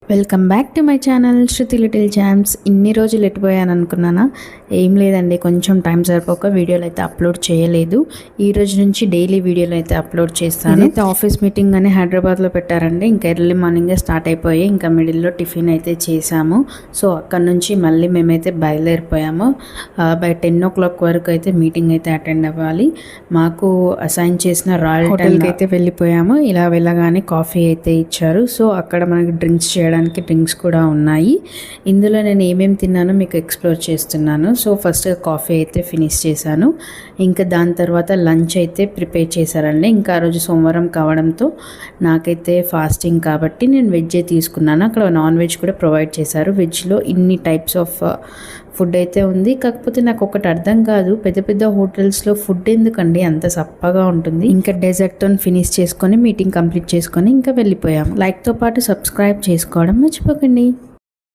Welcome back to my channel Shruti little champs. ఇన్ని రోజులు ఎట్టిపోయాను అనుకున్నానా? ఏం లేదండి, కొంచెం టైం సరిపోక వీడియోలు అయితే అప్లోడ్ చేయలేదు. ఈ రోజు నుంచి డైలీ వీడియోలు అయితే అప్లోడ్ చేస్తాను. అయితే ఆఫీస్ మీటింగ్ అని హైదరాబాద్లో పెట్టారండి. ఇంకా ఎర్లీ మార్నింగే స్టార్ట్ అయిపోయి ఇంకా మిడిల్లో టిఫిన్ అయితే చేసాము. సో అక్కడ నుంచి మళ్ళీ మేమైతే బయలుదేరిపోయాము. బై 10 o'clock వరకు అయితే మీటింగ్ అయితే అటెండ్ అవ్వాలి. మాకు అసైన్ చేసిన రాయల్ హోటల్కి అయితే వెళ్ళిపోయాము. ఇలా వెళ్ళగానే కాఫీ అయితే ఇచ్చారు. సో అక్కడ మనకి డ్రింక్స్ చేయడానికి డ్రింక్స్ కూడా ఉన్నాయి. ఇందులో నేను ఏమేమి తిన్నానో మీకు ఎక్స్ప్లోర్ చేస్తున్నాను. సో ఫస్ట్ కాఫీ అయితే ఫినిష్ చేశాను. ఇంకా దాని తర్వాత లంచ్ అయితే ప్రిపేర్ చేశారండి. ఇంకా ఆ రోజు సోమవారం కావడంతో నాకైతే ఫాస్టింగ్ కాబట్టి నేను వెజ్జే తీసుకున్నాను. అక్కడ నాన్ వెజ్ కూడా ప్రొవైడ్ చేశారు. వెజ్లో ఇన్ని టైప్స్ ఆఫ్ ఫుడ్ అయితే ఉంది. కాకపోతే నాకు ఒకటి అర్థం కాదు, పెద్ద పెద్ద హోటల్స్లో ఫుడ్ ఎందుకండి అంత సప్పగా ఉంటుంది. ఇంకా డెజర్ట్తో ఫినిష్ చేసుకొని మీటింగ్ కంప్లీట్ చేసుకొని ఇంకా వెళ్ళిపోయాం. లైక్తో పాటు సబ్స్క్రైబ్ చేసుకోవడం మర్చిపోకండి.